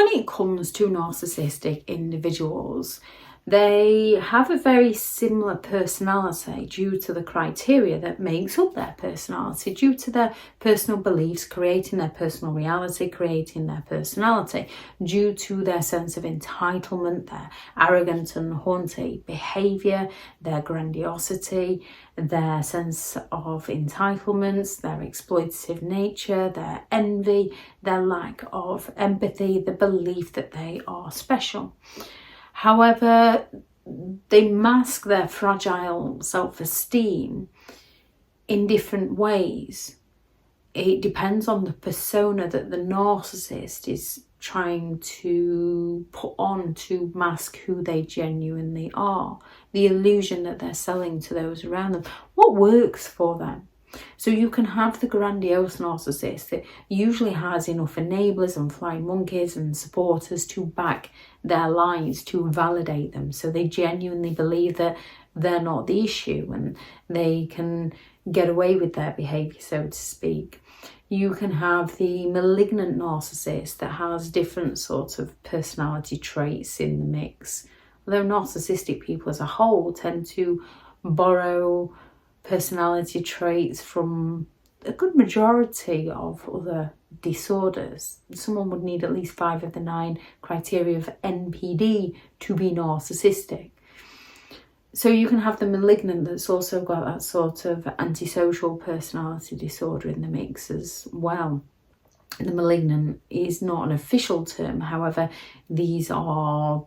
when it comes to narcissistic individuals, they have a very similar personality due to the criteria that makes up their personality, due to their personal beliefs, creating their personal reality, creating their personality, due to their sense of entitlement, their arrogant and haughty behaviour, their grandiosity, their sense of entitlements, their exploitative nature, their envy, their lack of empathy, the belief that they are special. However, they mask their fragile self-esteem in different ways. It depends on the persona that the narcissist is trying to put on to mask who they genuinely are, the illusion that they're selling to those around them, what works for them. So you can have the grandiose narcissist that usually has enough enablers and flying monkeys and supporters to back their lies, to validate them. So they genuinely believe that they're not the issue and they can get away with their behaviour, so to speak. You can have the malignant narcissist that has different sorts of personality traits in the mix. Although narcissistic people as a whole tend to borrow personality traits from a good majority of other disorders. Someone would need at least 5 of the 9 criteria of NPD to be narcissistic. So you can have the malignant that's also got that sort of antisocial personality disorder in the mix as well. The malignant is not an official term, however, these are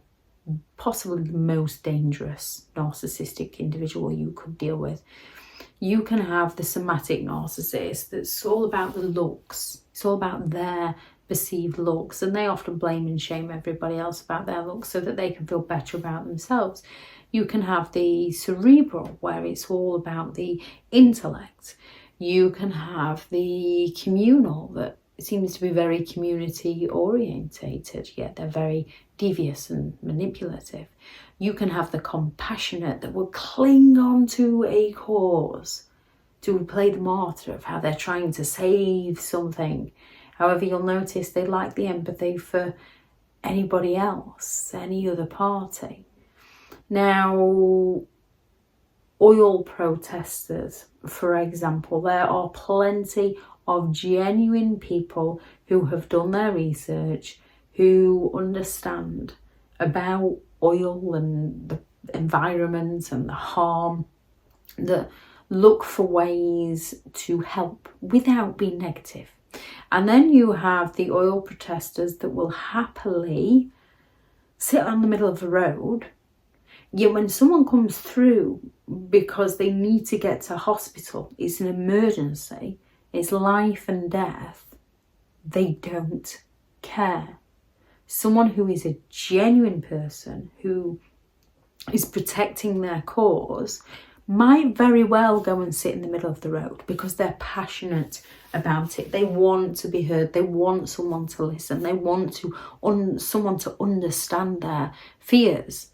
possibly the most dangerous narcissistic individual you could deal with. You can have the somatic narcissist that's all about the looks. It's all about their perceived looks, and they often blame and shame everybody else about their looks so that they can feel better about themselves. You can have the cerebral, where it's all about the intellect. You can have the communal, that seems to be very community orientated, yet they're very devious and manipulative. You can have the compassionate that will cling on to a cause, to play the martyr of how they're trying to save something. However, you'll notice they lack the empathy for anybody else, any other party. Now, oil protesters, for example, there are plenty of genuine people who have done their research, who understand about oil and the environment and the harm, that look for ways to help without being negative. And then you have the oil protesters that will happily sit on the middle of the road. Yet when someone comes through because they need to get to hospital, it's an emergency, it's life and death, they don't care. Someone who is a genuine person, who is protecting their cause, might very well go and sit in the middle of the road because they're passionate about it. They want to be heard. They want someone to listen. They want to someone to understand their fears.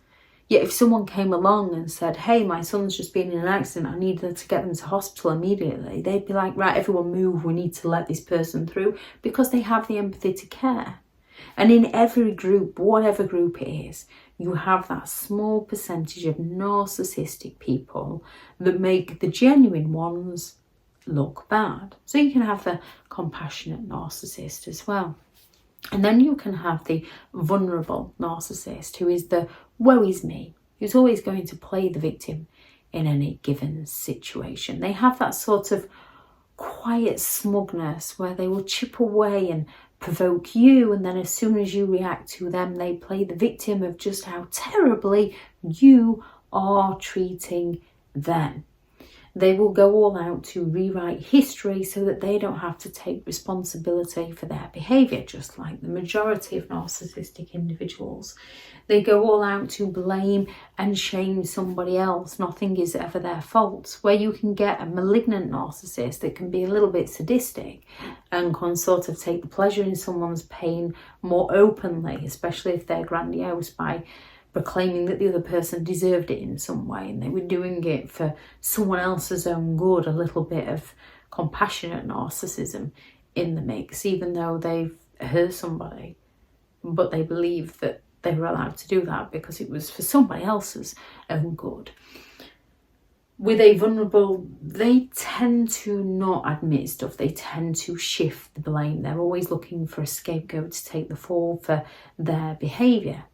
Yet if someone came along and said, hey, my son's just been in an accident, I need to get them to hospital immediately, they'd be like, right, everyone move, we need to let this person through, because they have the empathy to care. And in every group, whatever group it is, you have that small percentage of narcissistic people that make the genuine ones look bad. So you can have the compassionate narcissist as well. And then you can have the vulnerable narcissist, who is the woe is me, who's always going to play the victim in any given situation. They have that sort of quiet smugness where they will chip away and provoke you, and then as soon as you react to them, they play the victim of just how terribly you are treating them. They will go all out to rewrite history so that they don't have to take responsibility for their behaviour, just like the majority of narcissistic individuals. They go all out to blame and shame somebody else. Nothing is ever their fault. Where you can get a malignant narcissist that can be a little bit sadistic and can sort of take the pleasure in someone's pain more openly, especially if they're grandiose, by proclaiming that the other person deserved it in some way and they were doing it for someone else's own good. A little bit of compassionate narcissism in the mix, even though they've hurt somebody. but they believed that they were allowed to do that because it was for somebody else's own good. With a vulnerable, they tend to not admit stuff. They tend to shift the blame. They're always looking for a scapegoat to take the fall for their behaviour.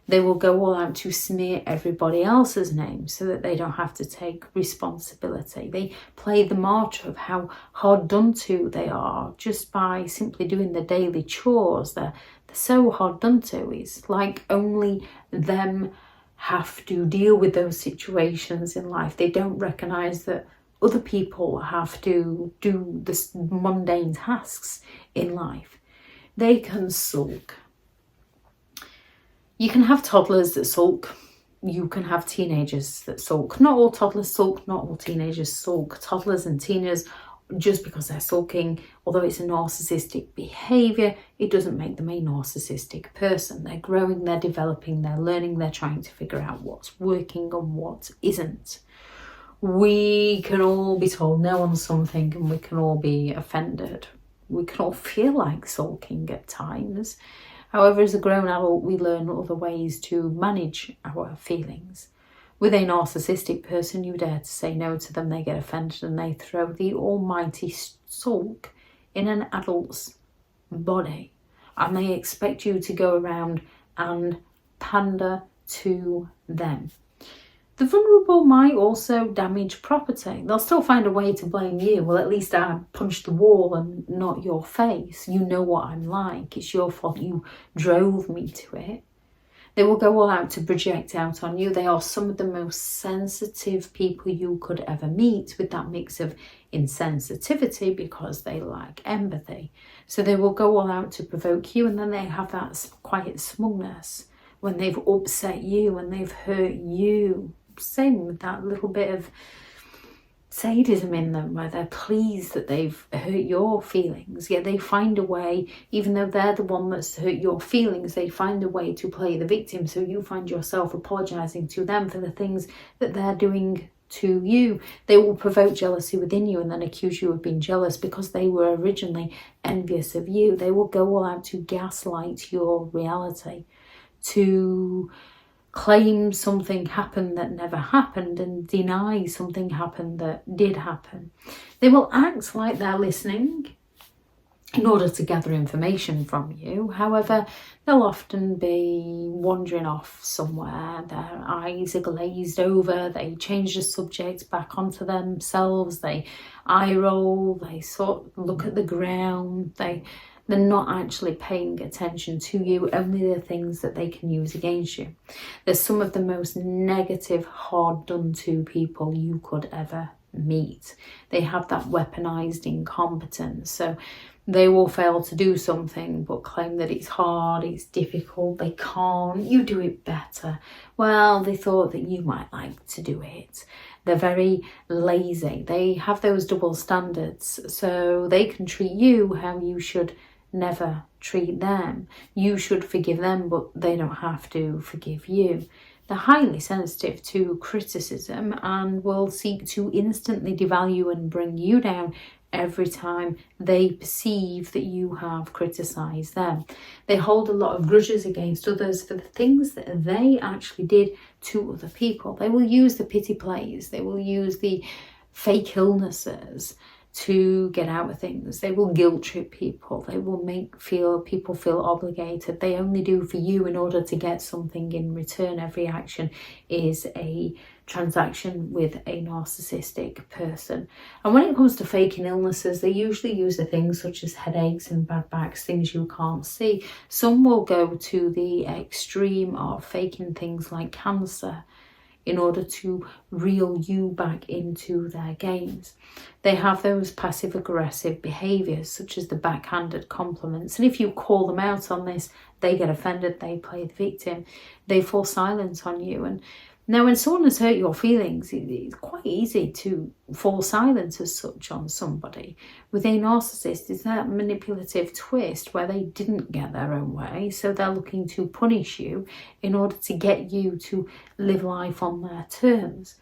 They will go all out to smear everybody else's name so that they don't have to take responsibility. They play the martyr of how hard done to they are just by simply doing the daily chores. They're so hard done to. It's like only them have to deal with those situations in life. They don't recognise that other people have to do the mundane tasks in life. They can sulk. You can have toddlers that sulk. You can have teenagers that sulk. Not all toddlers sulk, not all teenagers sulk. Toddlers and teenagers, just because they're sulking, although it's a narcissistic behaviour, it doesn't make them a narcissistic person. They're growing, they're developing, they're learning, they're trying to figure out what's working and what isn't. We can all be told no on something and we can all be offended. We can all feel like sulking at times. However, as a grown adult, we learn other ways to manage our feelings. With a narcissistic person, you dare to say no to them, they get offended and they throw the almighty sulk in an adult's body. And they expect you to go around and pander to them. The vulnerable might also damage property. They'll still find a way to blame you. Well, at least I punched the wall and not your face. You know what I'm like. It's your fault. You drove me to it. They will go all out to project out on you. They are some of the most sensitive people you could ever meet, with that mix of insensitivity because they lack empathy. So they will go all out to provoke you, and then they have that quiet smugness when they've upset you and they've hurt you. Same with that little bit of sadism in them, where they're pleased that they've hurt your feelings, yet they find a way, even though they're the one that's hurt your feelings, they find a way to play the victim, so you find yourself apologising to them for the things that they're doing to you. They will provoke jealousy within you and then accuse you of being jealous because they were originally envious of you. They will go all out to gaslight your reality, to claim something happened that never happened and deny something happened that did happen. They will act like they're listening in order to gather information from you. However, they'll often be wandering off somewhere. Their eyes are glazed over. They change the subject back onto themselves. They eye roll. They sort of look at the ground. They're not actually paying attention to you, only the things that they can use against you. They're some of the most negative, hard done to people you could ever meet. They have that weaponized incompetence. So they will fail to do something but claim that it's hard, it's difficult, they can't, you do it better. Well, they thought that you might like to do it. They're very lazy. They have those double standards, so they can treat you how you should never treat them. You should forgive them, but they don't have to forgive you. They're highly sensitive to criticism and will seek to instantly devalue and bring you down every time they perceive that you have criticised them. They hold a lot of grudges against others for the things that they actually did to other people. They will use the pity plays. They will use the fake illnesses to get out of things. They will guilt trip people. They will make people feel obligated. They only do for you in order to get something in return. Every action is a transaction with a narcissistic person. And when it comes to faking illnesses, they usually use the things such as headaches and bad backs, things you can't see. Some will go to the extreme of faking things like cancer in order to reel you back into their games. They have those passive-aggressive behaviours, such as the backhanded compliments. And if you call them out on this, they get offended, they play the victim, they fall silent on you. And now when someone has hurt your feelings, it's quite easy to fall silent as such on somebody. With a narcissist, it's that manipulative twist where they didn't get their own way, so they're looking to punish you in order to get you to live life on their terms.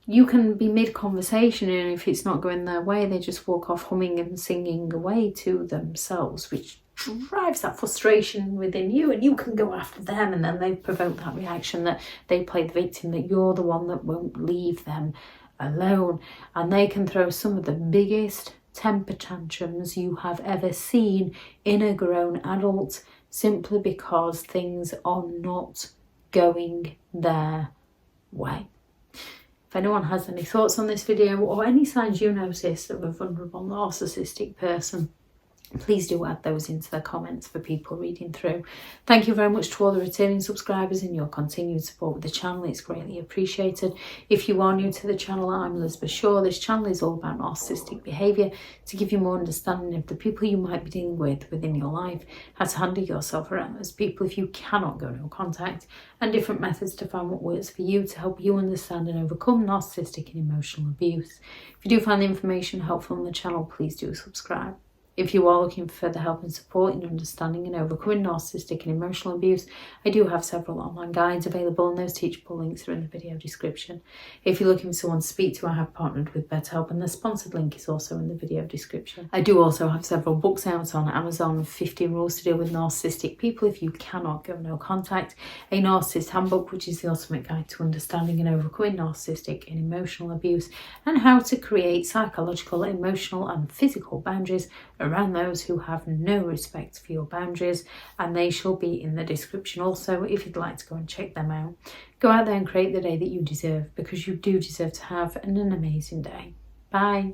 You can be mid-conversation, and if it's not going their way, they just walk off humming and singing away to themselves, which drives that frustration within you, and you can go after them, and then they've provoked that reaction that they play the victim, that you're the one that won't leave them alone. And they can throw some of the biggest temper tantrums you have ever seen in a grown adult, simply because things are not going their way. If anyone has any thoughts on this video or any signs you notice of a vulnerable narcissistic person, please do add those into the comments for people reading through. Thank you very much to all the returning subscribers and your continued support with the channel. It's greatly appreciated. If you are new to the channel, I'm Elizabeth Shaw. This channel is all about narcissistic behaviour to give you more understanding of the people you might be dealing with within your life, how to handle yourself around those people if you cannot go no contact, and different methods to find what works for you to help you understand and overcome narcissistic and emotional abuse. If you do find the information helpful on the channel, please do subscribe. If you are looking for further help and support in understanding and overcoming narcissistic and emotional abuse, I do have several online guides available, and those teachable links are in the video description. If you're looking for someone to speak to, I have partnered with BetterHelp, and the sponsored link is also in the video description. I do also have several books out on Amazon: 15 Rules to Deal with Narcissistic People If You Cannot Go No Contact, a Narcissist Handbook, which is the ultimate guide to understanding and overcoming narcissistic and emotional abuse, and how to create psychological, emotional and physical boundaries around those who have no respect for your boundaries, and they shall be in the description also if you'd like to go and check them out. Go out there and create the day that you deserve, because you do deserve to have an amazing day. Bye.